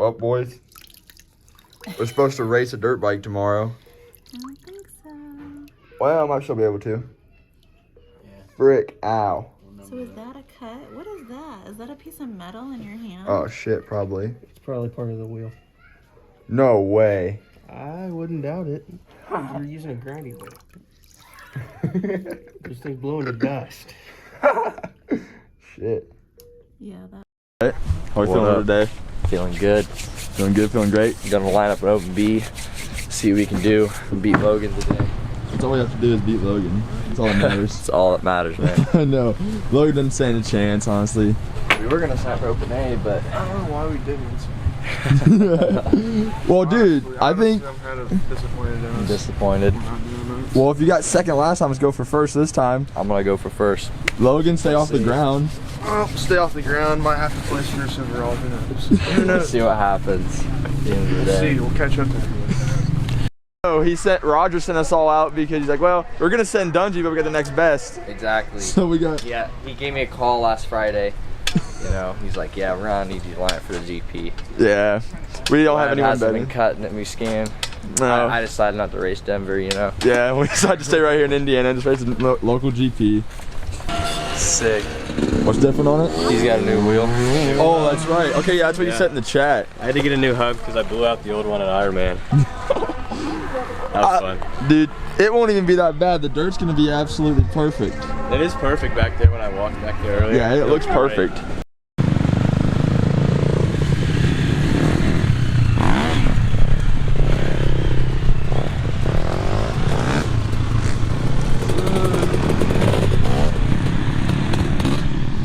Well, boys, we're supposed to race a dirt bike tomorrow. I don't think so. Well, I might still be able to. Yeah. Frick, ow. So is that a cut? What is that? Is that a piece of metal in your hand? Oh, shit, probably. It's probably part of the wheel. No way. I wouldn't doubt it. You're using a grinding wheel. This thing's blowing to dust. Shit. Yeah, that. How are you feeling today? Feeling good. Feeling good, feeling great. Gonna line up an open B, see what we can do, and beat Logan today. That's all we have to do is beat Logan. That's all that matters. That's all that matters, man. I know. Logan doesn't stand a chance, honestly. We were gonna sign for open A, but I don't know why we didn't. Well, dude, I think. I'm kind of disappointed in I'm us. disappointed. Not doing that. Well, if you got second last time, let's go for first this time. I'm gonna go for first. Logan, stay off the ground. Well, stay off the ground. Might have to place first overall. Who knows? Who knows? See what happens at the end of the We'll day. see. We'll catch up there. So Roger sent us all out because he's like, well, we're gonna send Dungy, but we got the next best. Exactly. So we got. Yeah, he gave me a call last Friday. You know, he's like, yeah, we're gonna need you to line up for the GP. Yeah. We don't have anyone hasn't betting. been cutting at me scan. No. I decided not to race Denver, you know. Yeah, we decided to stay right here in Indiana and just race the local GP. Sick. What's different on it? He's got a new wheel. Oh, that's right. Okay, yeah, that's what you said in the chat. I had to get a new hub because I blew out the old one at Ironman. That was fun. Dude, it won't even be that bad. The dirt's gonna be absolutely perfect. It is perfect back there when I walked back there earlier. Yeah, it looks perfect.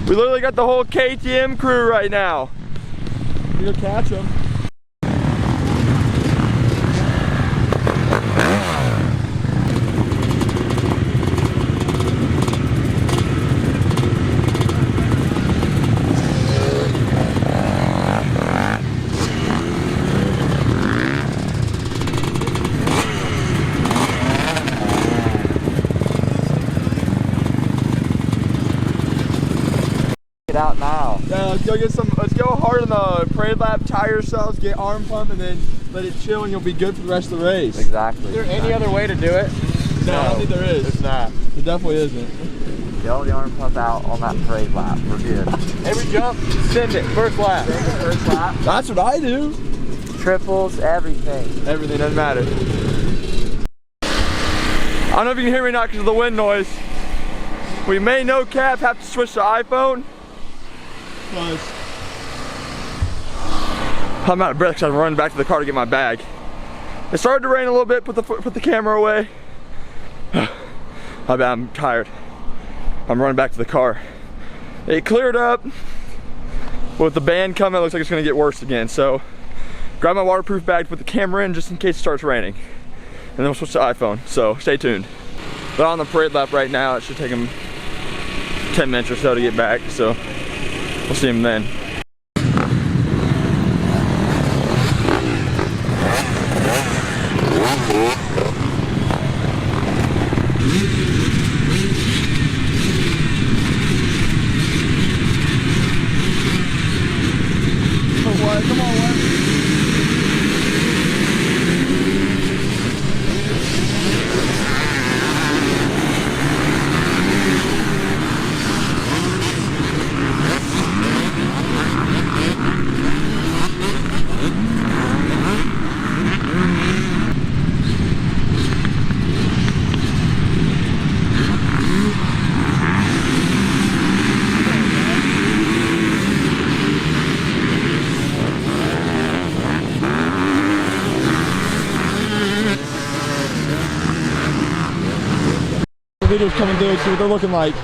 We literally got the whole KTM crew right now. We'll catch them. Out now. Yeah, let's go get some. Let's go hard on the parade lap, tire yourselves, get arm pump, and then let it chill, and you'll be good for the rest of the race. Exactly. Is there any other way to do it? No, I don't think there is. It's not. It definitely isn't. Get all the arm pump out on that parade lap. We're good. Every jump, send it. First lap. First lap. That's what I do. Triples, everything. Everything doesn't matter. I don't know if you can hear me or not because of the wind noise. We may no cap have to switch to iPhone. I'm out of breath because I'm running back to the car to get my bag. It started to rain a little bit. Put the camera away. I'm tired. I'm running back to the car. It cleared up. With the band coming, it looks like it's going to get worse again. So, grab my waterproof bag, put the camera in just in case it starts raining, and then we'll switch to iPhone. So stay tuned. They're on the parade lap right now. It should take them 10 minutes or so to get back. So. We'll see him then. Come on, the video's coming through, see what they're looking like.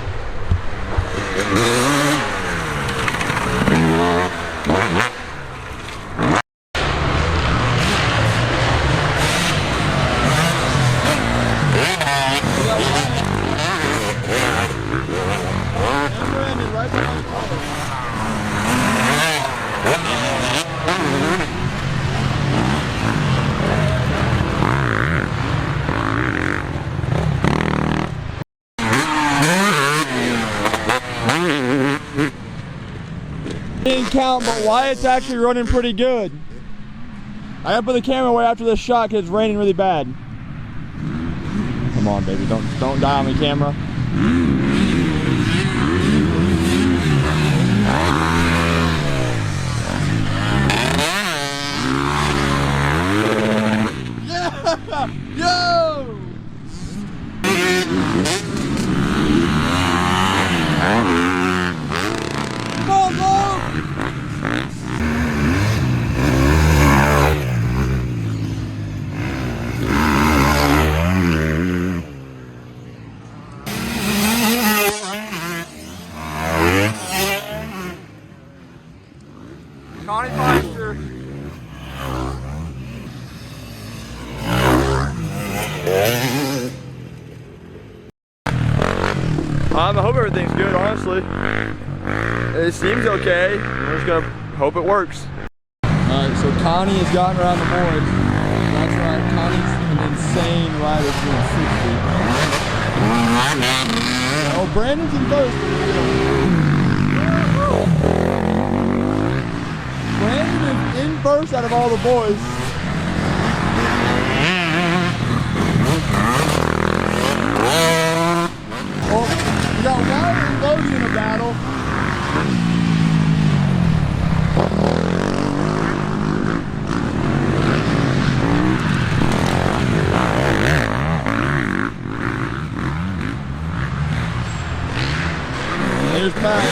Didn't count, but Wyatt's actually running pretty good. I gotta put the camera away after this shot because it's raining really bad. Come on, baby, don't die on the camera. Yeah! Yo! Come on, Bo! Connie Foster. I hope everything's good, honestly. It seems okay. We're just gonna hope it works. Alright, so Connie has gotten around the boards. That's right, Connie's an insane rider doing 60. Oh, Brandon's in first. Brandon is in first out of all the boys. Oh, we got Wyatt and Logan in a battle. There's Pat.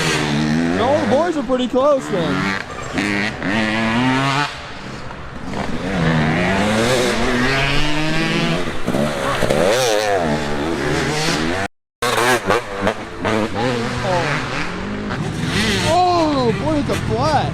All the boys are pretty close then. Oh boy, it's a flat.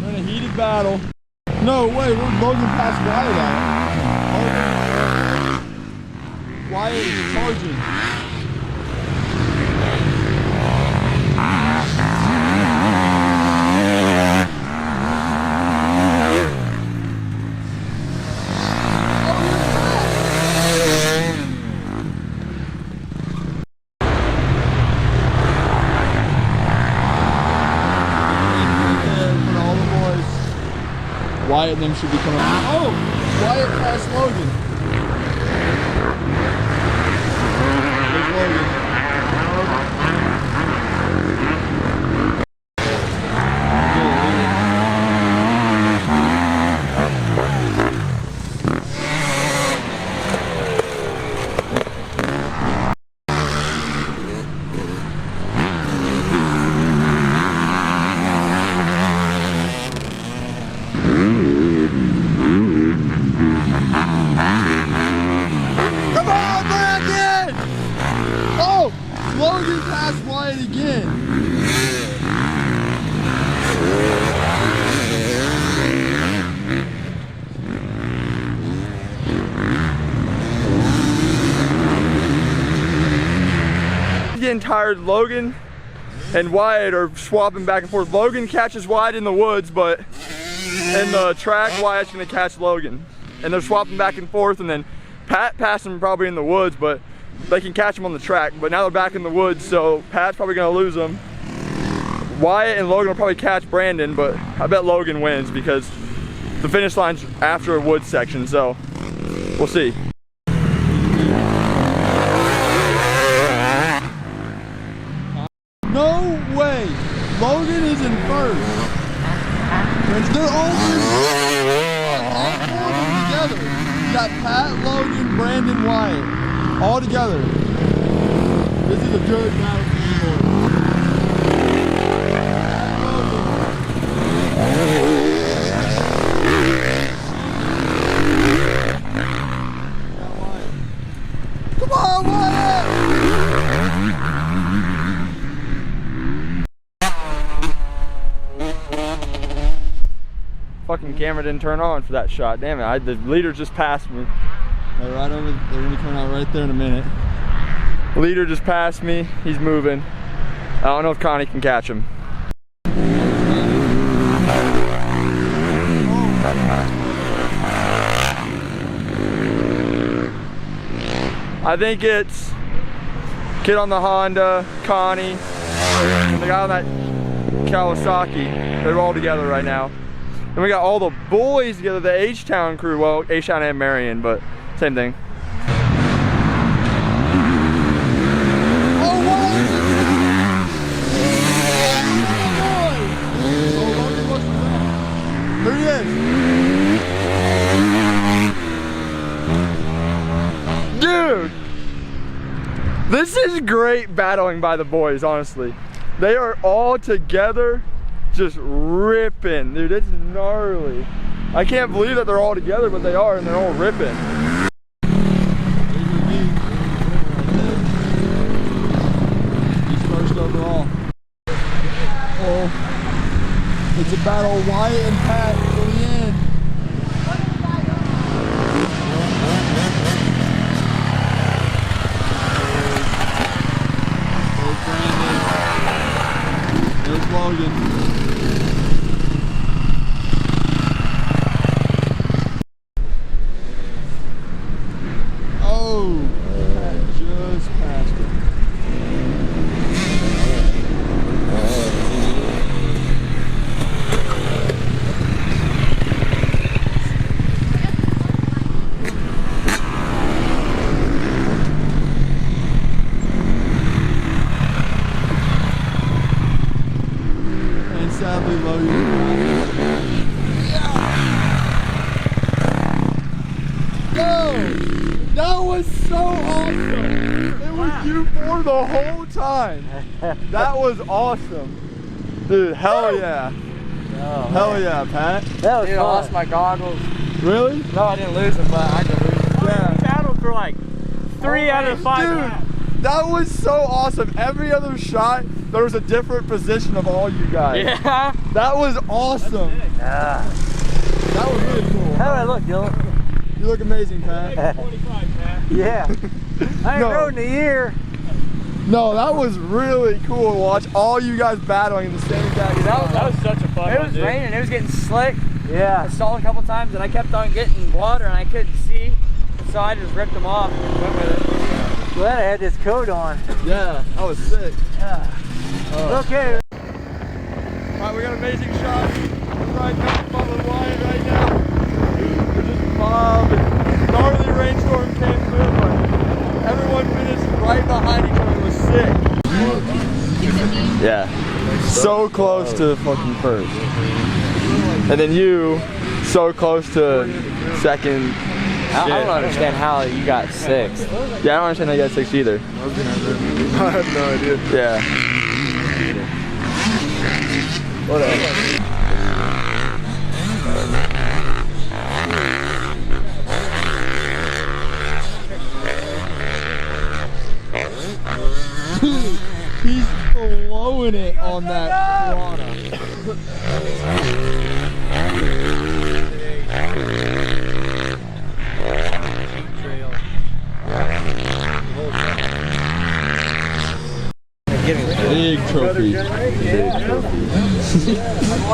We're in a heated battle. No way, we're Logan past Wyatt at. Wyatt is charging. Wyatt and them should be coming out. Oh! Wyatt passed Logan. There's Logan. Come on, Brandon! Oh! Logan passed Wyatt again. Getting tired. Logan and Wyatt are swapping back and forth. Logan catches Wyatt in the woods, but in the track, Wyatt's gonna catch Logan. And they're swapping back and forth, and then Pat passed him probably in the woods, but they can catch him on the track. But now they're back in the woods, so Pat's probably gonna lose him. Wyatt and Logan will probably catch Brandon, but I bet Logan wins because the finish line's after a woods section, so we'll see. No way! Logan is in first. They're all four of them together. You got Pat, Logan, Brandon, Wyatt, all together. This is a good battle for the boys. Come on, Wyatt! Fucking camera didn't turn on for that shot. Damn it, the leader just passed me. They're right over, they're gonna come out right there in a minute. The leader just passed me, he's moving. I don't know if Connie can catch him. I think it's kid on the Honda, Connie, and the guy on that Kawasaki. They're all together right now. And we got all the boys together, the H-Town crew. Well, H-Town and Marion, but same thing. There he is. Dude, this is great battling by the boys, honestly. They are all together, just ripping. Dude, it's gnarly. I can't believe that they're all together, but they are, and they're all ripping. He's first overall. Oh. It's a battle, Wyatt and Pat for the end. There's Brandon. There's Logan. Oh, Pat just passed it. Sadly, Logan. Oh, that was so awesome. It was you four the whole time. That was awesome. Dude, hell yeah. Oh, hell yeah, Pat. that was Dude, I fun. lost my goggles. Really? No, I didn't lose them, but I could lose them. Yeah. Battled for like 3 out of 5 rounds. Dude, that was so awesome. Every other shot, there was a different position of all you guys. Yeah. That was awesome. Ah. That was really cool. How do I look, Dylan? You look amazing, Pat. Yeah. I ain't No. rode in a year. No, that was really cool to watch all you guys battling in the same exact spot. That was such a fun It one, was dude. raining, it was getting slick. I Yeah. stalled a couple times and I kept on getting water and I couldn't see. So I just ripped them off and went with it. Glad I had this coat on. Yeah, that was sick. Yeah. Okay. Alright, we got amazing shots. We're riding up the with Wyatt right now. We're just bobbing. Gnarly rainstorm came through, but everyone finished right behind each other. It was sick. Yeah. So close to fucking first. And then you, so close to second. I don't understand how you got 6th. Yeah, I don't understand how you got 6 either. I have no idea. Yeah. Whatever. He's blowing it on that piranha. Big trophy.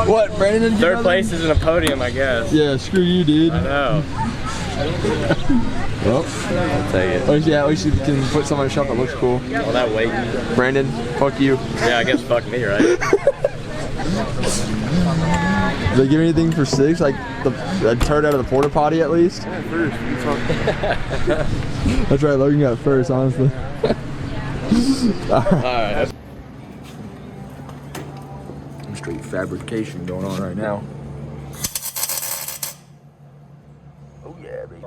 What, Brandon? Did you 3rd place isn't a podium, I guess. Yeah, screw you, dude. I know. Well, I'll take it. at least you can put something on your shelf that looks cool. All that weight. Brandon, fuck you. Yeah, I guess fuck me, right? Did they give anything for 6? Like a turd out of the porta potty at least? That's right, Logan got first, honestly. Alright. Some straight fabrication going on right now. Oh yeah, baby.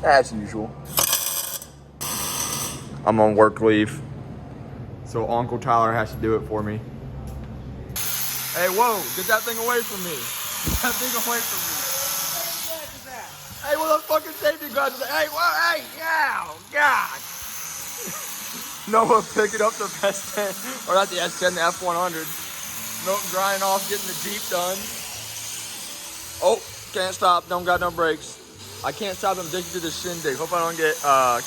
As usual. I'm on work leave, so Uncle Tyler has to do it for me. Hey, whoa, get that thing away from me. Get that thing away from me. Hey, what the fucking safety glasses? Hey, whoa, hey, yeah, God. Noah picking up the S10, or not the S10, the F100. Milton grinding off, getting the Jeep done. Oh, can't stop, don't got no brakes. I can't stop, I'm addicted to the shindig. Hope I don't get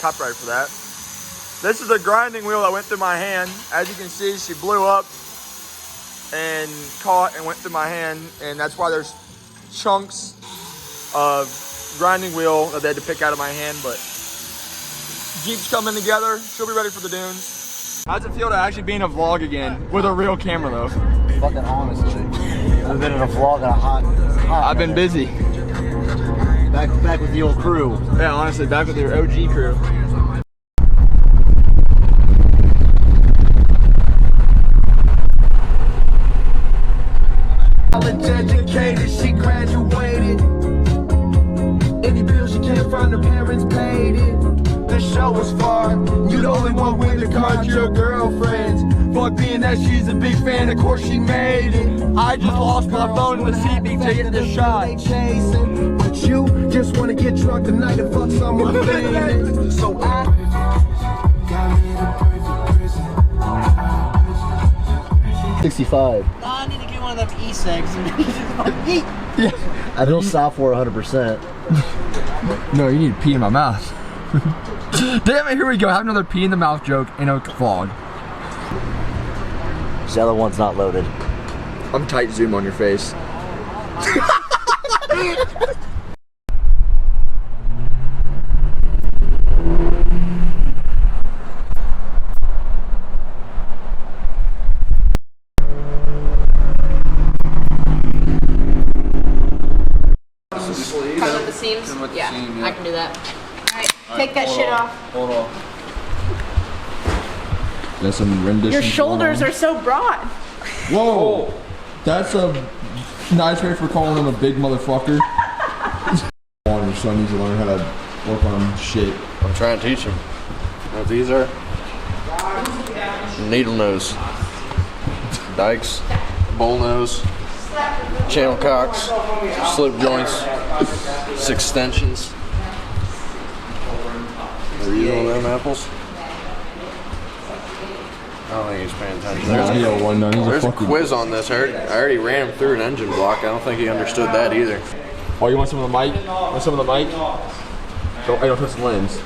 copyright for that. This is the grinding wheel that went through my hand. As you can see, she blew up and caught and went through my hand, and that's why there's chunks of grinding wheel that they had to pick out of my hand, but Jeep's coming together. She'll be ready for the dunes. How's it feel to actually be in a vlog again with a real camera though? Fucking honestly. I've been in a vlog in a hot I've been busy. back with the old crew. Yeah, honestly, back with your OG crew. College educated, she graduated. Any bill she came from, the parents paid it. The show was far. You the only one with the card, your girlfriends. Fuck being that she's a big fan, of course she made it. I just lost my phone in the seat to get this shot. Chasing, but you just wanna get drunk tonight and fuck someone famous. So I got me the perfect prison. 65. No, I need to get one of them e-cigs. I don't stop for 100%. No, you need to pee in my mouth. Damn it, here we go. Have another pee in the mouth joke in a vlog. The other one's not loaded. I'm tight zoom on your face. Cut with the seams? Yeah, I can do that. Alright, take that shit off. Hold on. That's some rendition. Your shoulders are so broad. Whoa! That's a nice way for calling him a big motherfucker. Your son needs to learn how to work on shit. I'm trying to teach him. You know what these are? Needle nose. Dikes. Bull nose. Channel cocks. Slip joints. Extensions. Are you on them apples? I don't think he's paying attention. There's a quiz on this. I already ran him through an engine block. I don't think he understood that either. Oh, you want some of the mic? Want some of the mic? Don't touch the lens.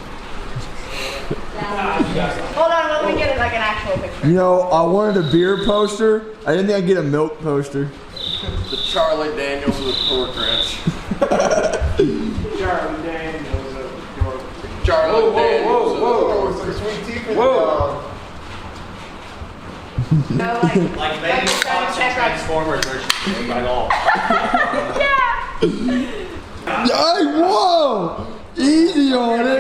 Hold on, let me get like an actual picture. You know, I wanted a beer poster. I didn't think I'd get a milk poster. The Charlie Daniels of the torque wrench. Charlie Daniels of the torque. Charlie Daniels of the torque Some sweet tea for No, like maybe Transformers version by all. Hey, whoa! Easy on it!